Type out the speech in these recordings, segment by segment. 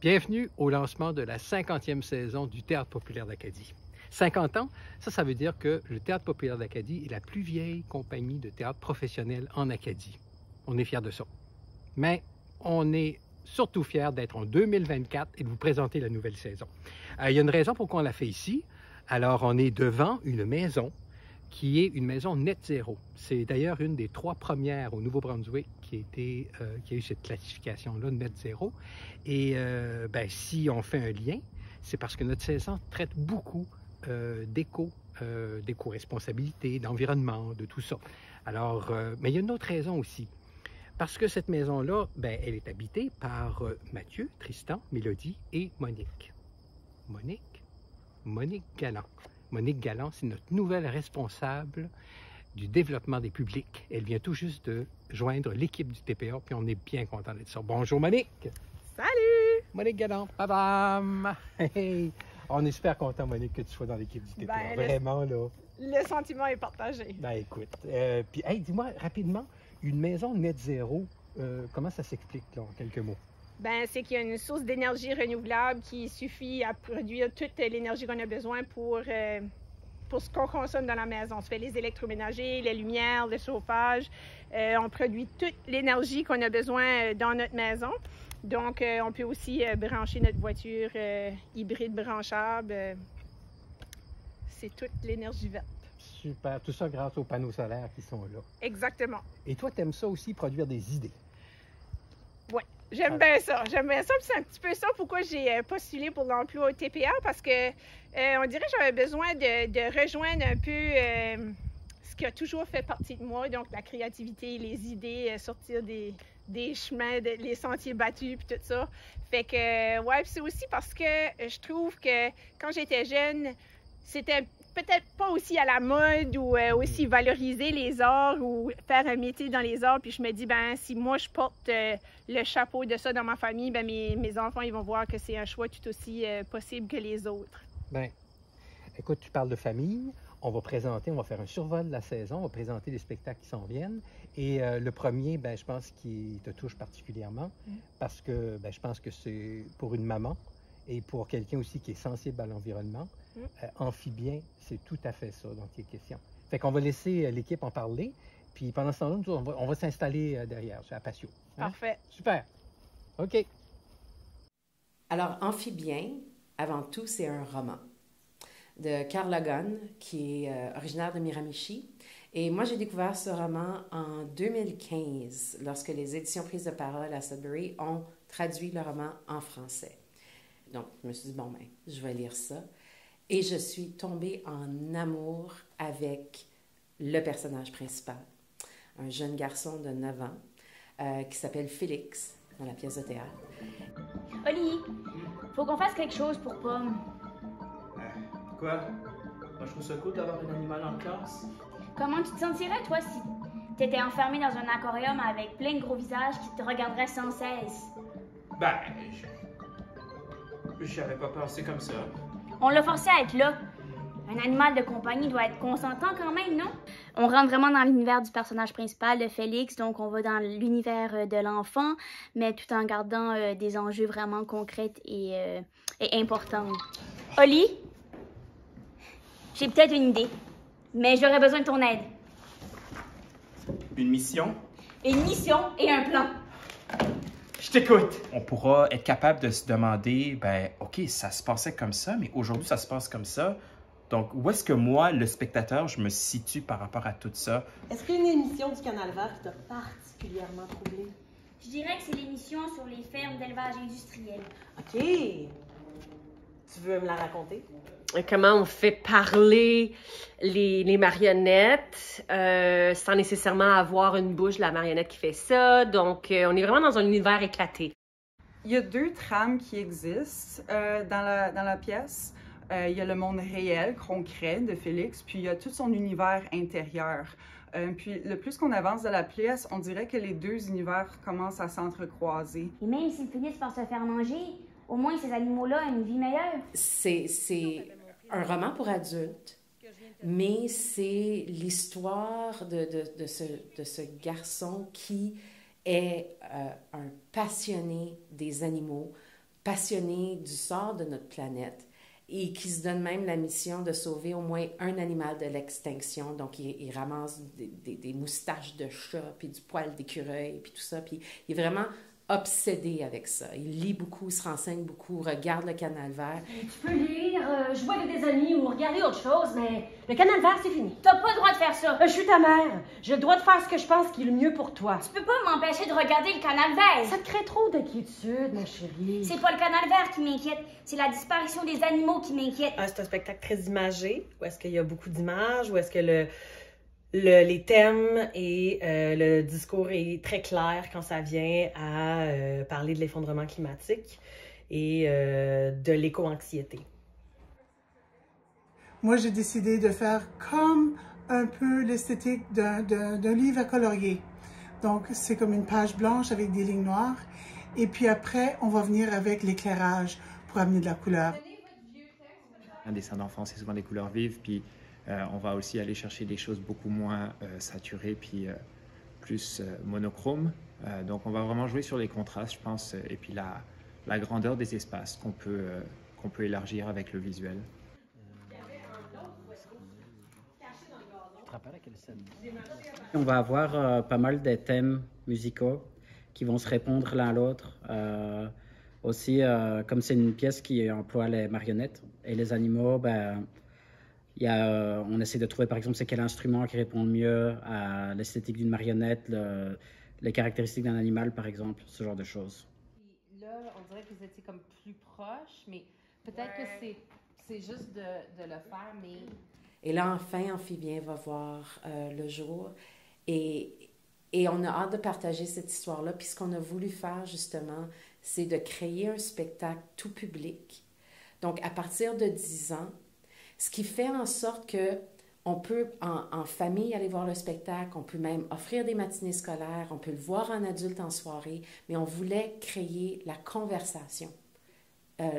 Bienvenue au lancement de la 50e saison du Théâtre populaire d'Acadie. 50 ans, ça veut dire que le Théâtre populaire d'Acadie est la plus vieille compagnie de théâtre professionnel en Acadie. On est fiers de ça. Mais on est surtout fiers d'être en 2024 et de vous présenter la nouvelle saison. Il y a une raison pourquoi on l'a fait ici. Alors, on est devant une maison qui est une maison net zéro. C'est d'ailleurs une des 3 premières au Nouveau-Brunswick qui a eu cette classification-là, net zéro. Et si on fait un lien, c'est parce que notre saison traite beaucoup d'éco-responsabilité, d'environnement, de tout ça. Alors, mais il y a une autre raison aussi. Parce que cette maison-là, elle est habitée par Mathieu, Tristan, Mélodie et Monique. Monique Galland. Monique Galland, c'est notre nouvelle responsable du développement des publics. Elle vient tout juste de joindre l'équipe du TPA, puis on est bien content d'être ça. Bonjour Monique! Salut! Monique Galland, bam! Hey! On est super content, Monique, que tu sois dans l'équipe du TPA. Vraiment, là. Le sentiment est partagé. Écoute, puis hey, dis-moi rapidement, une maison net zéro, comment ça s'explique, là, en quelques mots? C'est qu'il y a une source d'énergie renouvelable qui suffit à produire toute l'énergie qu'on a besoin pour ce qu'on consomme dans la maison. On se fait les électroménagers, les lumières, le chauffage. On produit toute l'énergie qu'on a besoin dans notre maison. Donc, on peut aussi brancher notre voiture hybride branchable. C'est toute l'énergie verte. Super. Tout ça grâce aux panneaux solaires qui sont là. Exactement. Et toi, tu aimes ça aussi, produire des idées? Oui. J'aime bien ça. J'aime bien ça. Puis c'est un petit peu ça pourquoi j'ai postulé pour l'emploi au TPA parce que on dirait que j'avais besoin de rejoindre un peu ce qui a toujours fait partie de moi, donc la créativité, les idées, sortir des chemins, les sentiers battus puis tout ça. Fait que, ouais, puis c'est aussi parce que je trouve que quand j'étais jeune, c'était peut-être pas aussi à la mode ou aussi valoriser les arts ou faire un métier dans les arts. Puis je me dis, si moi je porte le chapeau de ça dans ma famille, mes enfants, ils vont voir que c'est un choix tout aussi possible que les autres. Écoute, tu parles de famille. On va faire un survol de la saison, on va présenter les spectacles qui s'en viennent. Et le premier, je pense qu'il te touche particulièrement parce que je pense que c'est pour une maman et pour quelqu'un aussi qui est sensible à l'environnement. Amphibien, c'est tout à fait ça dont il est question. Fait qu'on va laisser l'équipe en parler, puis pendant ce temps-là, on va s'installer derrière, à Patio. Parfait. Super. OK. Alors, Amphibien, avant tout, c'est un roman de Carl Logan, qui est originaire de Miramichi. Et moi, j'ai découvert ce roman en 2015, lorsque les éditions Prise de parole à Sudbury ont traduit le roman en français. Donc, je me suis dit, je vais lire ça. Et je suis tombée en amour avec le personnage principal, un jeune garçon de 9 ans qui s'appelle Félix dans la pièce de théâtre. Oli, faut qu'on fasse quelque chose pour Pomme. Quoi? Moi, je trouve ça cool d'avoir un animal en classe. Comment tu te sentirais, toi, si t'étais enfermé dans un aquarium avec plein de gros visages qui te regarderaient sans cesse? J'avais pas pensé comme ça. On l'a forcé à être là. Un animal de compagnie doit être consentant quand même, non? On rentre vraiment dans l'univers du personnage principal de Félix, donc on va dans l'univers de l'enfant, mais tout en gardant des enjeux vraiment concrets et importants. Oli, j'ai peut-être une idée, mais j'aurais besoin de ton aide. Une mission? Une mission et un plan. Je t'écoute. On pourra être capable de se demander, OK, ça se passait comme ça, mais aujourd'hui, ça se passe comme ça. Donc, où est-ce que moi, le spectateur, je me situe par rapport à tout ça? Est-ce qu'il y a une émission du Canal Vert qui t'a particulièrement troublé? Je dirais que c'est l'émission sur les fermes d'élevage industriel. OK. Tu veux me la raconter? Comment on fait parler les marionnettes sans nécessairement avoir une bouche de la marionnette qui fait ça. Donc, on est vraiment dans un univers éclaté. Il y a 2 trames qui existent dans la pièce. Il y a le monde réel, concret de Félix, puis il y a tout son univers intérieur. Puis le plus qu'on avance dans la pièce, on dirait que les 2 univers commencent à s'entrecroiser. Et même s'ils finissent par se faire manger, au moins ces animaux-là ont une vie meilleure. C'est un roman pour adultes, mais c'est l'histoire de ce garçon qui est un passionné des animaux, passionnés du sort de notre planète et qui se donnent même la mission de sauver au moins un animal de l'extinction. Donc, il ramasse des moustaches de chat, puis du poil d'écureuil, puis tout ça. Puis il est vraiment obsédé avec ça. Il lit beaucoup, se renseigne beaucoup, regarde le Canal vert. Tu peux lire, jouer avec des amis ou regarder autre chose, mais le Canal vert, c'est fini. T'as pas le droit de faire ça. Je suis ta mère. J'ai le droit de faire ce que je pense qui est le mieux pour toi. Tu peux pas m'empêcher de regarder le Canal vert. Ça te crée trop d'inquiétude, ma chérie. C'est pas le Canal vert qui m'inquiète, c'est la disparition des animaux qui m'inquiète. C'est un spectacle très imagé, où est-ce qu'il y a beaucoup d'images, où est-ce que les thèmes et le discours est très clair quand ça vient à parler de l'effondrement climatique et de l'éco-anxiété. Moi, j'ai décidé de faire comme un peu l'esthétique d'un livre à colorier. Donc, c'est comme une page blanche avec des lignes noires. Et puis après, on va venir avec l'éclairage pour amener de la couleur. Un dessin d'enfant, c'est souvent des couleurs vives, puis on va aussi aller chercher des choses beaucoup moins saturées, puis plus monochromes. Donc on va vraiment jouer sur les contrastes, je pense, et puis la grandeur des espaces qu'on peut élargir avec le visuel. On va avoir pas mal de thèmes musicaux qui vont se répondre l'un à l'autre. Aussi, comme c'est une pièce qui emploie les marionnettes et les animaux, ben, on essaie de trouver, par exemple, c'est quel instrument qui répond le mieux à l'esthétique d'une marionnette, les caractéristiques d'un animal, par exemple, ce genre de choses. Là, on dirait que vous étiez comme plus proche, mais peut-être que c'est juste de le faire, mais... Et là, enfin, Amphibien va voir le jour. Et on a hâte de partager cette histoire-là. Puis ce qu'on a voulu faire, justement, c'est de créer un spectacle tout public. Donc, à partir de 10 ans, ce qui fait en sorte que on peut, en famille, aller voir le spectacle, on peut même offrir des matinées scolaires, on peut le voir en adulte en soirée, mais on voulait créer la conversation.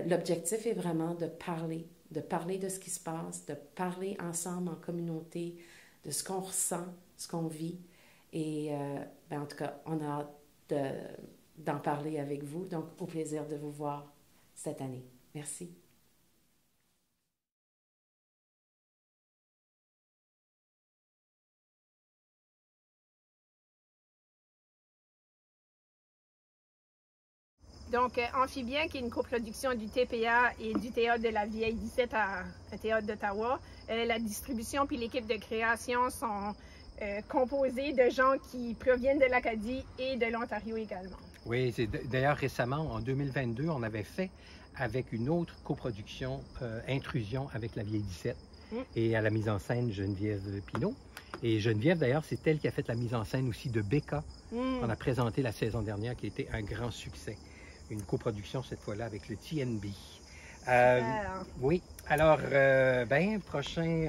L'objectif est vraiment de parler de ce qui se passe, de parler ensemble en communauté, de ce qu'on ressent, ce qu'on vit. Et en tout cas, on a hâte d'en parler avec vous. Donc, au plaisir de vous voir cette année. Merci. Donc, Amphibien, qui est une coproduction du TPA et du Théâtre de la Vieille 17 à Théâtre d'Ottawa. La distribution puis l'équipe de création sont composées de gens qui proviennent de l'Acadie et de l'Ontario également. Oui, d'ailleurs récemment, en 2022, on avait fait avec une autre coproduction, Intrusion avec la Vieille 17, et à la mise en scène Geneviève Pinault. Et Geneviève, d'ailleurs, c'est elle qui a fait la mise en scène aussi de Becca, qu'on a présenté la saison dernière, qui a été un grand succès. Une coproduction cette fois-là avec le TNB. Oui, alors, prochain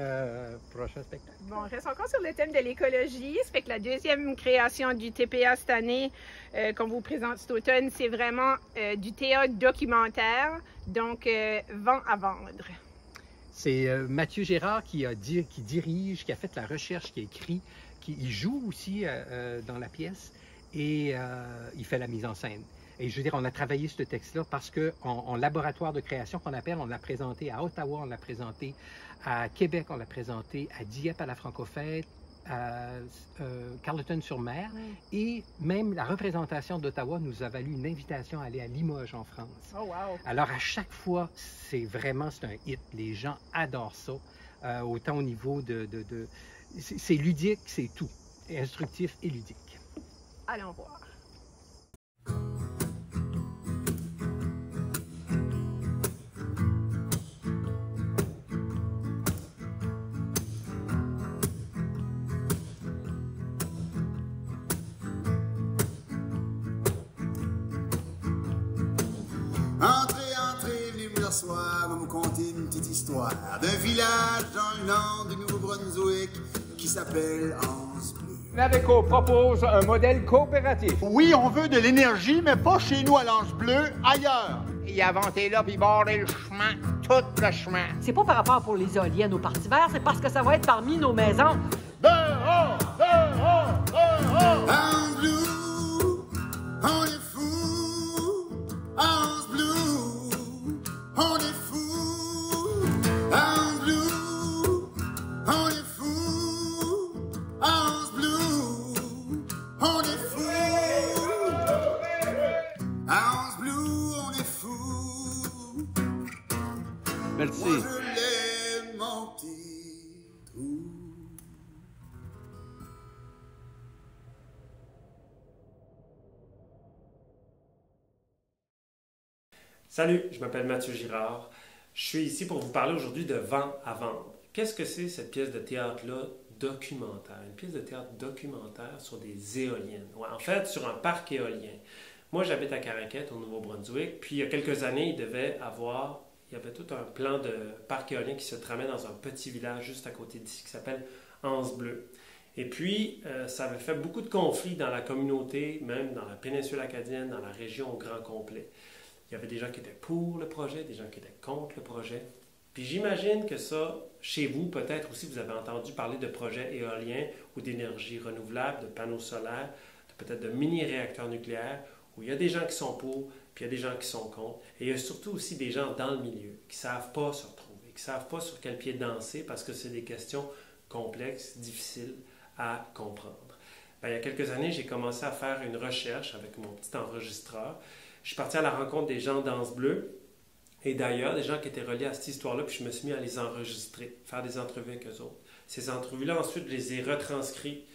spectacle. Bon, on reste encore sur le thème de l'écologie. Ça fait que la deuxième création du TPA cette année, qu'on vous présente cet automne, c'est vraiment du théâtre documentaire, donc Vent à vendre. C'est Mathieu Gérard qui dirige, qui a fait la recherche, qui a écrit, il joue aussi dans la pièce et il fait la mise en scène. Et je veux dire, on a travaillé ce texte-là parce qu'en laboratoire de création qu'on appelle, on l'a présenté à Ottawa, on l'a présenté à Québec, on l'a présenté à Dieppe à la Francofête, à Carleton-sur-Mer, et même la représentation d'Ottawa nous a valu une invitation à aller à Limoges en France. Oh, wow. Alors à chaque fois, c'est un hit. Les gens adorent ça, autant au niveau c'est ludique, c'est tout, instructif et ludique. Allons voir. Va me conter une petite histoire d'un village dans le nord du Nouveau-Brunswick qui s'appelle Anse Bleu. Naveco propose un modèle coopératif. Oui, on veut de l'énergie, mais pas chez nous à l'Anse Bleu, ailleurs. Il a vanté là puis bordé le chemin, tout le chemin. C'est pas par rapport pour les éoliennes au Parti vert, c'est parce que ça va être parmi nos maisons. Anse Bleu, on est fou, Anse Bleu. Salut, je m'appelle Mathieu Girard. Je suis ici pour vous parler aujourd'hui de Vent à vendre. Qu'est-ce que c'est cette pièce de théâtre-là documentaire? Une pièce de théâtre documentaire sur des éoliennes. Ouais, en fait, sur un parc éolien. Moi, j'habite à Caraquette, au Nouveau-Brunswick, puis il y a quelques années, il y avait tout un plan de parc éolien qui se tramait dans un petit village juste à côté d'ici qui s'appelle Anse-Bleu. Et puis, ça avait fait beaucoup de conflits dans la communauté, même dans la péninsule acadienne, dans la région au grand complet. Il y avait des gens qui étaient pour le projet, des gens qui étaient contre le projet. Puis j'imagine que ça, chez vous, peut-être aussi, vous avez entendu parler de projets éoliens ou d'énergie renouvelable, de panneaux solaires, peut-être de mini-réacteurs nucléaires, où il y a des gens qui sont pour, puis il y a des gens qui sont contre. Et il y a surtout aussi des gens dans le milieu qui ne savent pas se retrouver, qui ne savent pas sur quel pied danser parce que c'est des questions complexes, difficiles à comprendre. Il y a quelques années, j'ai commencé à faire une recherche avec mon petit enregistreur. Je suis parti à la rencontre des gens d'Anse-Bleu et d'ailleurs, des gens qui étaient reliés à cette histoire-là, puis je me suis mis à les enregistrer, faire des entrevues avec eux autres. Ces entrevues-là, ensuite, je les ai retranscrites,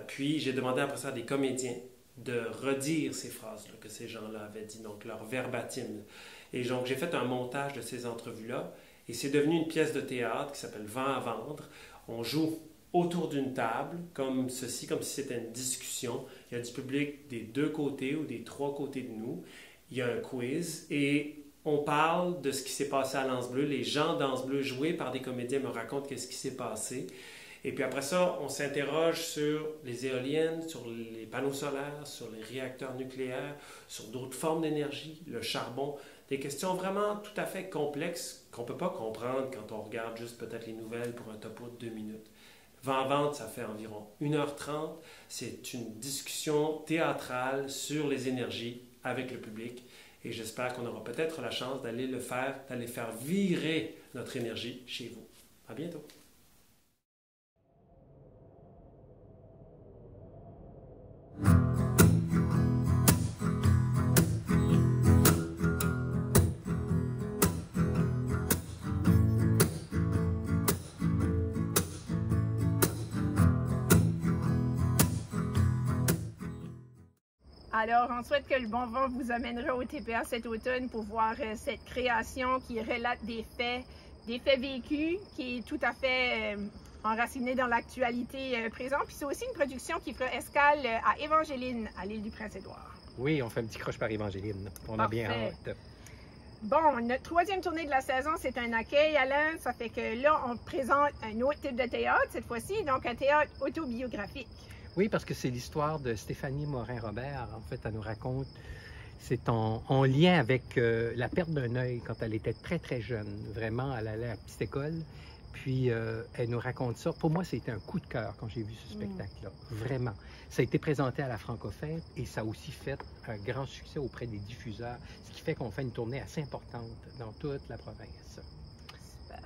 puis j'ai demandé après ça à des comédiens de redire ces phrases-là que ces gens-là avaient dit, donc leur verbatim. Et donc, j'ai fait un montage de ces entrevues-là et c'est devenu une pièce de théâtre qui s'appelle Vent à vendre. On joue autour d'une table, comme ceci, comme si c'était une discussion. Il y a du public des deux côtés ou des trois côtés de nous. Il y a un quiz et on parle de ce qui s'est passé à l'Anse-Bleu. Les gens d'Anse-Bleu, joués par des comédiens, me racontent qu'est-ce qui s'est passé. Et puis après ça, on s'interroge sur les éoliennes, sur les panneaux solaires, sur les réacteurs nucléaires, sur d'autres formes d'énergie, le charbon. Des questions vraiment tout à fait complexes qu'on ne peut pas comprendre quand on regarde juste peut-être les nouvelles pour un topo de 2 minutes. Vent à vendre, ça fait environ 1h30. C'est une discussion théâtrale sur les énergies avec le public. Et j'espère qu'on aura peut-être la chance d'aller faire virer notre énergie chez vous. À bientôt. Alors, on souhaite que le bon vent vous amènera au TPA cet automne pour voir cette création qui relate des faits vécus, qui est tout à fait enracinée dans l'actualité présente. Puis c'est aussi une production qui fera escale à Évangeline, à l'île du Prince-Édouard. Oui, on fait un petit croche par Évangeline. On a bien hâte. Bon, notre 3e tournée de la saison, c'est un accueil, Alain. Ça fait que là, on présente un autre type de théâtre cette fois-ci, donc un théâtre autobiographique. Oui, parce que c'est l'histoire de Stéphanie Morin-Robert. En fait, elle nous raconte, c'est en lien avec la perte d'un œil quand elle était très, très jeune. Vraiment, elle allait à la petite école. Puis, elle nous raconte ça. Pour moi, c'était un coup de cœur quand j'ai vu ce spectacle-là. Vraiment. Ça a été présenté à la Francofête et ça a aussi fait un grand succès auprès des diffuseurs, ce qui fait qu'on fait une tournée assez importante dans toute la province. Super.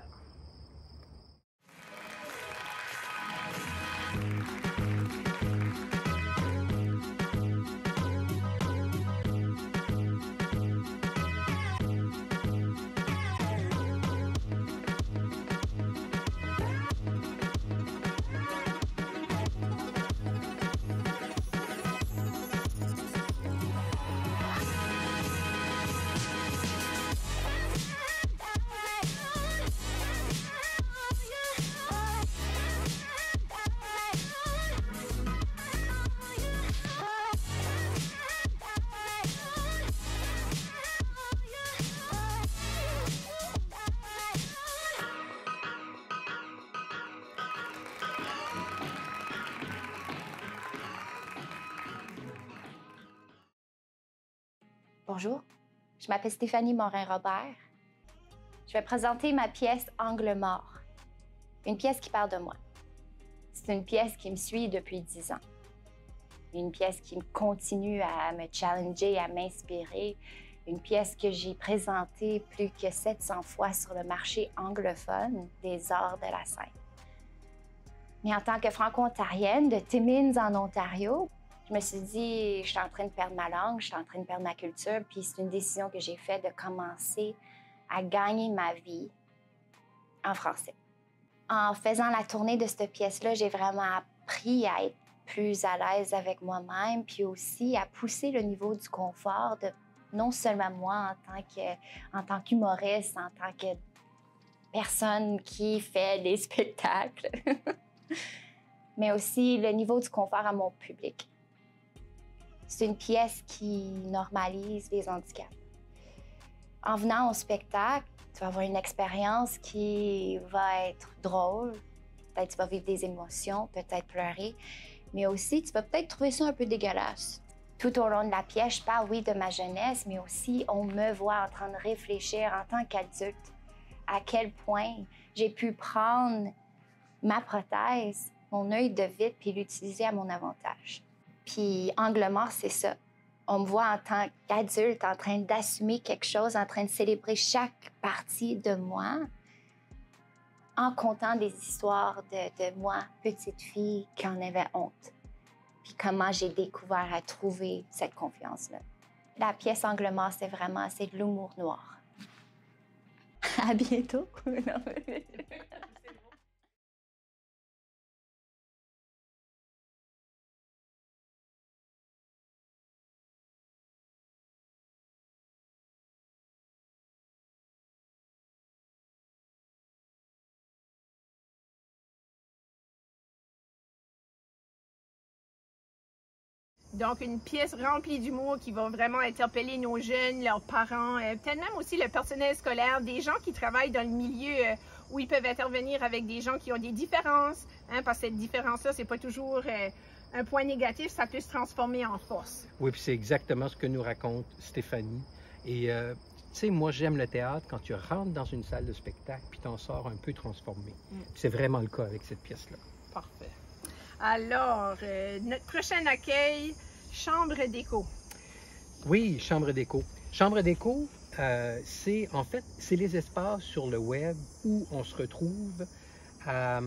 Bonjour, je m'appelle Stéphanie Morin-Robert. Je vais présenter ma pièce Angle mort, une pièce qui parle de moi. C'est une pièce qui me suit depuis 10 ans. Une pièce qui continue à me challenger, à m'inspirer. Une pièce que j'ai présentée plus que 700 fois sur le marché anglophone des arts de la scène. Mais en tant que franco-ontarienne de Timmins en Ontario, je me suis dit, je suis en train de perdre ma langue, je suis en train de perdre ma culture, puis c'est une décision que j'ai faite de commencer à gagner ma vie en français. En faisant la tournée de cette pièce-là, j'ai vraiment appris à être plus à l'aise avec moi-même, puis aussi à pousser le niveau du confort, de Non seulement moi en tant qu'humoriste, en tant que personne qui fait des spectacles, mais aussi le niveau du confort à mon public. C'est une pièce qui normalise les handicaps. En venant au spectacle, tu vas avoir une expérience qui va être drôle, peut-être tu vas vivre des émotions, peut-être pleurer, mais aussi tu vas peut-être trouver ça un peu dégueulasse. Tout au long de la pièce, je parle, oui, de ma jeunesse, mais aussi on me voit en train de réfléchir en tant qu'adulte à quel point j'ai pu prendre ma prothèse, mon œil de vitre, puis l'utiliser à mon avantage. Puis Angle mort, c'est ça. On me voit en tant qu'adulte en train d'assumer quelque chose, en train de célébrer chaque partie de moi, en comptant des histoires de moi, petite fille, qui en avait honte. Puis comment j'ai découvert à trouver cette confiance-là. La pièce Angle mort, c'est de l'humour noir. À bientôt. Donc, une pièce remplie d'humour qui va vraiment interpeller nos jeunes, leurs parents, peut-être même aussi le personnel scolaire, des gens qui travaillent dans le milieu où ils peuvent intervenir avec des gens qui ont des différences, hein, parce que cette différence-là, c'est pas toujours un point négatif, ça peut se transformer en force. Oui, puis c'est exactement ce que nous raconte Stéphanie. Et tu sais, moi, j'aime le théâtre quand tu rentres dans une salle de spectacle puis t'en sors un peu transformé. C'est vraiment le cas avec cette pièce-là. Parfait. Alors, notre prochain accueil, Chambre déco. Oui, Chambre déco. Chambre déco, c'est en fait, c'est les espaces sur le web où on se retrouve à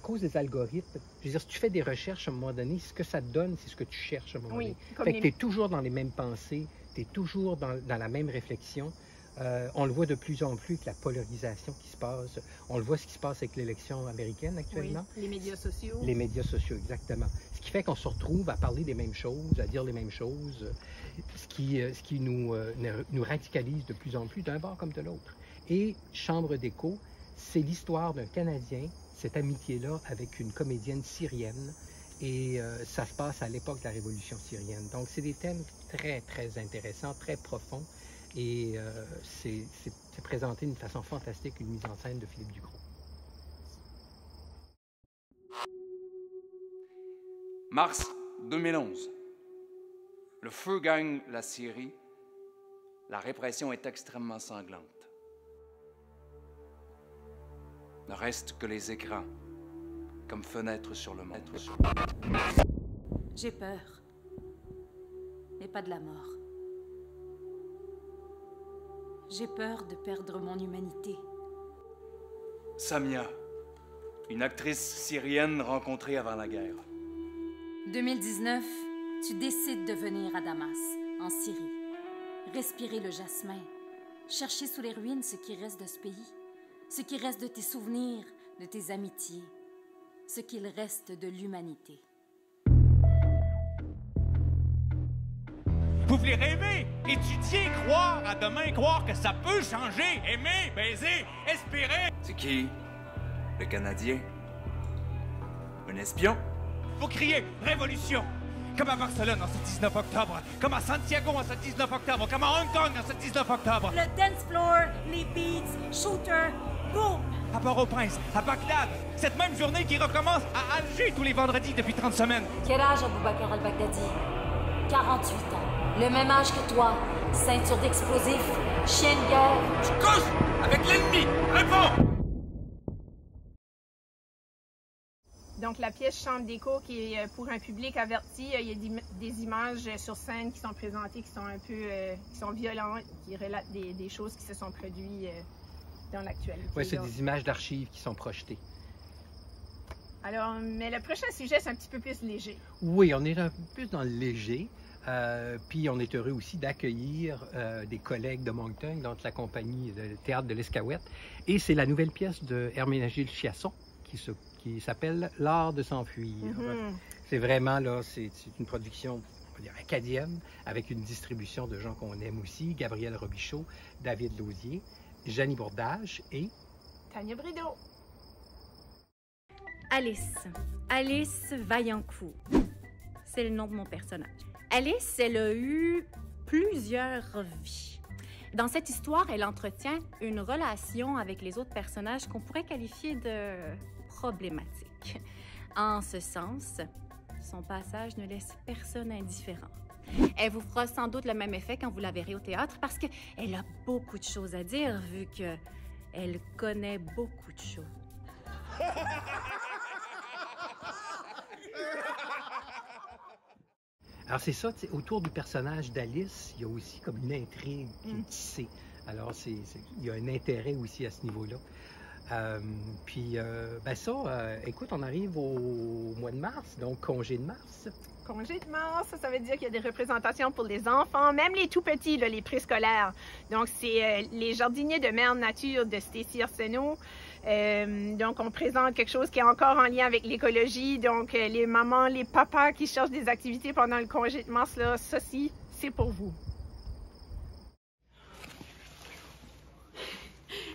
cause des algorithmes. Je veux dire, si tu fais des recherches à un moment donné, ce que ça te donne, c'est ce que tu cherches à un moment donné. Fait que tu es toujours dans les mêmes pensées, tu es toujours dans la même réflexion. On le voit de plus en plus avec la polarisation qui se passe. On le voit ce qui se passe avec l'élection américaine actuellement. Oui, les médias sociaux. Les médias sociaux, exactement. Ce qui fait qu'on se retrouve à parler des mêmes choses, à dire les mêmes choses, ce qui nous radicalise de plus en plus d'un bord comme de l'autre. Et Chambre déco, c'est l'histoire d'un Canadien, cette amitié-là avec une comédienne syrienne. Et ça se passe à l'époque de la Révolution syrienne. Donc, c'est des thèmes très, très intéressants, très profonds. Et c'est présenté d'une façon fantastique, une mise en scène de Philippe Ducrot. Mars 2011. Le feu gagne la Syrie. La répression est extrêmement sanglante. Ne reste que les écrans, comme fenêtres sur le monde. J'ai peur, mais pas de la mort. J'ai peur de perdre mon humanité. Samia, une actrice syrienne rencontrée avant la guerre. 2019, tu décides de venir à Damas, en Syrie. Respirer le jasmin. Chercher sous les ruines ce qui reste de ce pays. Ce qui reste de tes souvenirs, de tes amitiés. Ce qu'il reste de l'humanité. Vous voulez rêver, étudier, croire à demain, croire que ça peut changer, aimer, baiser, espérer. C'est qui? Le Canadien? Un espion? Vous criez révolution, comme à Barcelone en ce 19 octobre, comme à Santiago en ce 19 octobre, comme à Hong Kong en ce 19 octobre. Le dance floor, les beats, shooter, boom! À Port-au-Prince, à Bagdad, cette même journée qui recommence à Alger tous les vendredis depuis 30 semaines. Quel âge Aboubacar al-Baghdadi? 48 ans. Le même âge que toi. Ceinture d'explosifs, chien de guerre. Je couche avec l'ennemi. Réponds! Donc, la pièce Chambre déco, qui est pour un public averti, il y a des images sur scène qui sont présentées, qui sont un peu qui sont violentes, qui relatent des choses qui se sont produites dans l'actualité. Oui, c'est des images d'archives qui sont projetées. Alors, mais le prochain sujet, c'est un petit peu plus léger. Oui, on est un peu plus dans le léger. Puis on est heureux aussi d'accueillir des collègues de Moncton, donc la compagnie de théâtre de l'Escaouette. Et c'est la nouvelle pièce de Herménegilde Chiasson qui s'appelle L'art de s'enfuir. C'est vraiment, là, c'est une production va dire, acadienne, avec une distribution de gens qu'on aime aussi, Gabriel Robichaud, David Lausier, Jeannie Bourdage et Tania Brideau. Alice Vaillancourt. C'est le nom de mon personnage. Alice, elle a eu plusieurs vies. Dans cette histoire, elle entretient une relation avec les autres personnages qu'on pourrait qualifier de problématique. En ce sens, son passage ne laisse personne indifférent. Elle vous fera sans doute le même effet quand vous la verrez au théâtre parce qu'elle a beaucoup de choses à dire vu qu'elle connaît beaucoup de choses. Alors c'est ça, autour du personnage d'Alice, il y a aussi comme une intrigue qui est tissée. Alors il y a un intérêt aussi à ce niveau-là. Écoute, on arrive au mois de mars, donc congé de mars. Congé de mars, ça veut dire qu'il y a des représentations pour les enfants, même les tout petits, là, les préscolaires. Donc, c'est les jardiniers de Mère Nature de Stacy Arsenault. Donc, on présente quelque chose qui est encore en lien avec l'écologie. Donc, les mamans, les papas qui cherchent des activités pendant le congé de mars, là, ça, c'est pour vous.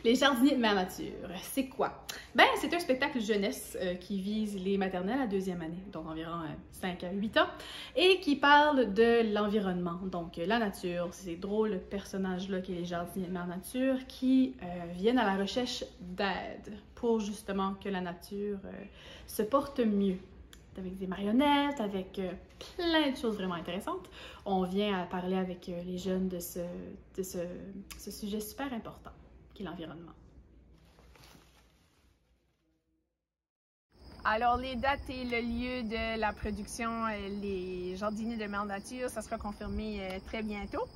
Les jardiniers de Mère Nature, c'est quoi? Ben, c'est un spectacle jeunesse qui vise les maternelles à 2e année, donc environ 5 à 8 ans, et qui parle de l'environnement, donc la nature, ces drôles personnages-là qui est les jardiniers de Mère Nature, qui viennent à la recherche d'aide pour justement que la nature se porte mieux. Avec des marionnettes, avec plein de choses vraiment intéressantes. On vient à parler avec les jeunes de ce sujet super important, qui est l'environnement. Alors, les dates et le lieu de la production, les jardiniers de Mère Nature, ça sera confirmé très bientôt.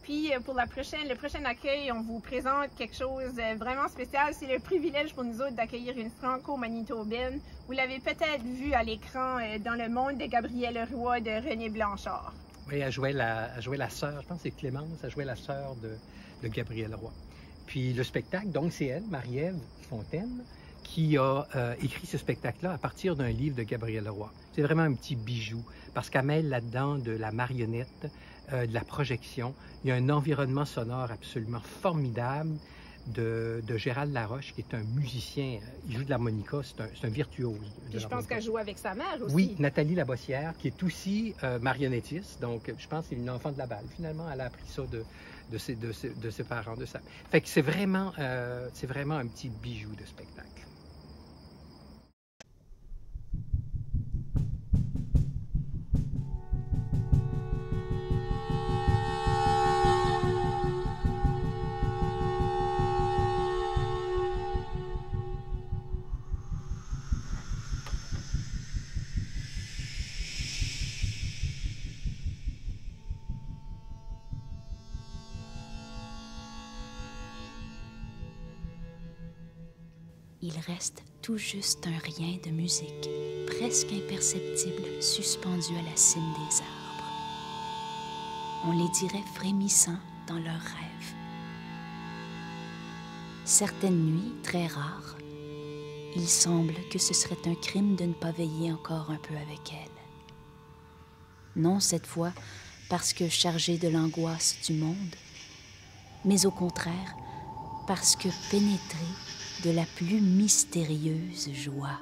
Puis, pour le prochain accueil, on vous présente quelque chose de vraiment spécial. C'est le privilège pour nous autres d'accueillir une franco-manitobaine. Vous l'avez peut-être vu à l'écran dans Le Monde de Gabrielle Roy de René Blanchard. Oui, elle jouait la sœur, je pense que c'est Clémence, elle jouait la sœur de Gabrielle Roy. Puis le spectacle, donc c'est elle, Marie-Ève Fontaine, qui a écrit ce spectacle-là à partir d'un livre de Gabrielle Roy. C'est vraiment un petit bijou, parce qu'elle mêle là-dedans de la marionnette, de la projection. Il y a un environnement sonore absolument formidable de Gérald Laroche, qui est un musicien. Il joue de l'harmonica, c'est un virtuose. Puis je pense qu'elle joue avec sa mère aussi. Oui, Nathalie Labossière, qui est aussi marionnettiste. Donc, je pense que c'est une enfant de la balle. Finalement, elle a appris ça de ses parents, de ça. Fait que c'est vraiment un petit bijou de spectacle. Il reste tout juste un rien de musique, presque imperceptible, suspendu à la cime des arbres. On les dirait frémissants dans leurs rêves. Certaines nuits, très rares, il semble que ce serait un crime de ne pas veiller encore un peu avec elles. Non cette fois parce que chargée de l'angoisse du monde, mais au contraire parce que pénétrée de la plus mystérieuse joie.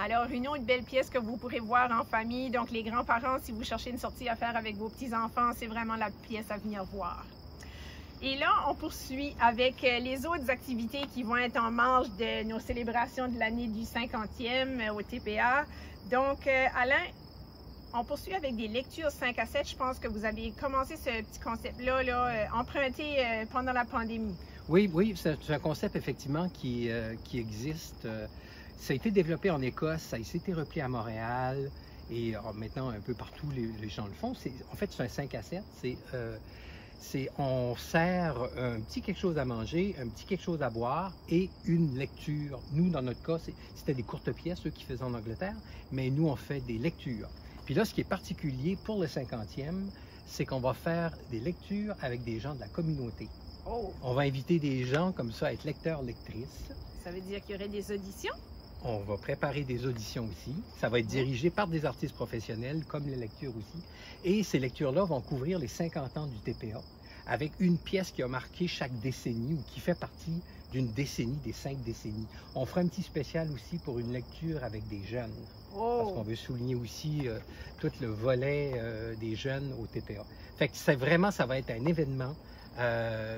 Alors, une autre belle pièce que vous pourrez voir en famille, donc les grands-parents, si vous cherchez une sortie à faire avec vos petits-enfants, c'est vraiment la pièce à venir voir. Et là, on poursuit avec les autres activités qui vont être en marge de nos célébrations de l'année du 50e au TPA. Donc, Alain, on poursuit avec des lectures 5 à 7. Je pense que vous avez commencé ce petit concept-là, emprunté pendant la pandémie. Oui, c'est un concept effectivement qui existe. Ça a été développé en Écosse, ça a été repris à Montréal et maintenant un peu partout les gens le font. En fait, c'est un 5 à 7. On sert un petit quelque chose à manger, un petit quelque chose à boire et une lecture. Nous, dans notre cas, c'était des courtes pièces, ceux qui faisaient en Angleterre, mais nous, on fait des lectures. Puis là, ce qui est particulier pour le 50e, c'est qu'on va faire des lectures avec des gens de la communauté. Oh. On va inviter des gens comme ça à être lecteurs, lectrices. Ça veut dire qu'il y aurait des auditions? On va préparer des auditions aussi. Ça va être dirigé par des artistes professionnels, comme les lectures aussi. Et ces lectures-là vont couvrir les 50 ans du TPA, avec une pièce qui a marqué chaque décennie ou qui fait partie d'une décennie, des 5 décennies. On fera un petit spécial aussi pour une lecture avec des jeunes. Oh. Parce qu'on veut souligner aussi tout le volet des jeunes au TPA. Fait que c'est vraiment, ça va être un événement.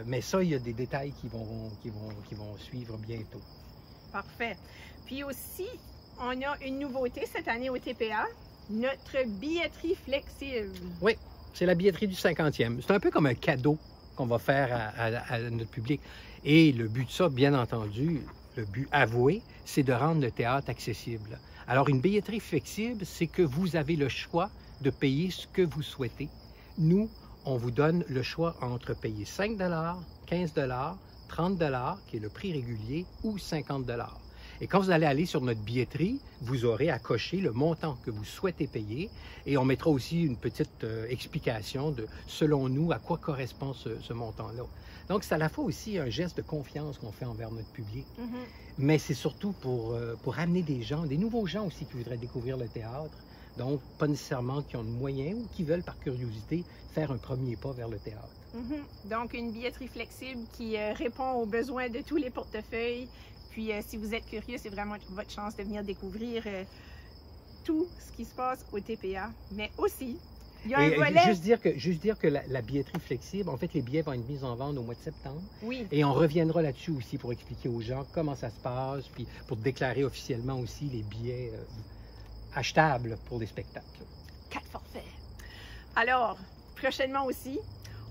Mais ça, il y a des détails qui vont suivre bientôt. Parfait. Puis aussi, on a une nouveauté cette année au TPA, notre billetterie flexible. Oui, c'est la billetterie du 50e. C'est un peu comme un cadeau qu'on va faire à notre public. Et le but de ça, bien entendu, le but avoué, c'est de rendre le théâtre accessible. Alors, une billetterie flexible, c'est que vous avez le choix de payer ce que vous souhaitez. Nous, on vous donne le choix entre payer 5 $, 15 $, 30 $, qui est le prix régulier, ou 50 $. Et quand vous allez aller sur notre billetterie, vous aurez à cocher le montant que vous souhaitez payer et on mettra aussi une petite explication de, selon nous, à quoi correspond ce montant-là. Donc, c'est à la fois aussi un geste de confiance qu'on fait envers notre public, mais c'est surtout pour amener des gens, des nouveaux gens aussi qui voudraient découvrir le théâtre, donc pas nécessairement qui ont de moyens ou qui veulent par curiosité faire un premier pas vers le théâtre. Donc, une billetterie flexible qui répond aux besoins de tous les portefeuilles. Puis, si vous êtes curieux, c'est vraiment votre chance de venir découvrir tout ce qui se passe au TPA. Mais aussi, il y a un volet... Juste dire que la billetterie flexible, en fait, les billets vont être mis en vente au mois de septembre. Oui. Et on reviendra là-dessus aussi pour expliquer aux gens comment ça se passe, puis pour déclarer officiellement aussi les billets achetables pour les spectacles. 4 forfaits. Alors, prochainement aussi,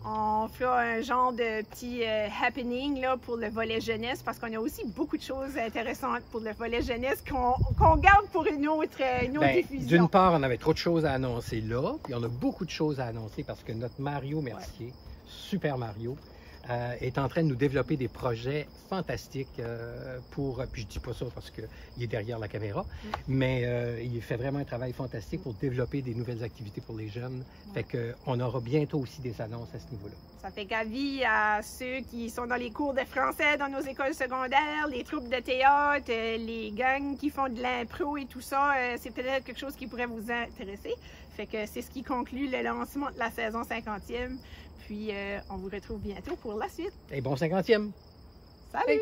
on fera un genre de petit happening là, pour le volet jeunesse parce qu'on a aussi beaucoup de choses intéressantes pour le volet jeunesse qu'on garde pour une autre diffusion. D'une part, on avait trop de choses à annoncer là, puis on a beaucoup de choses à annoncer parce que notre Mario Mercier, Super Mario, est en train de nous développer des projets fantastiques puis je dis pas ça parce qu'il est derrière la caméra, mais il fait vraiment un travail fantastique pour développer des nouvelles activités pour les jeunes. Fait qu'on aura bientôt aussi des annonces à ce niveau-là. Ça fait qu'avis à ceux qui sont dans les cours de français dans nos écoles secondaires, les troupes de théâtre, les gangs qui font de l'impro et tout ça, c'est peut-être quelque chose qui pourrait vous intéresser. Fait que c'est ce qui conclut le lancement de la saison 50e. Puis, on vous retrouve bientôt pour la suite. Et bon 50e! Salut!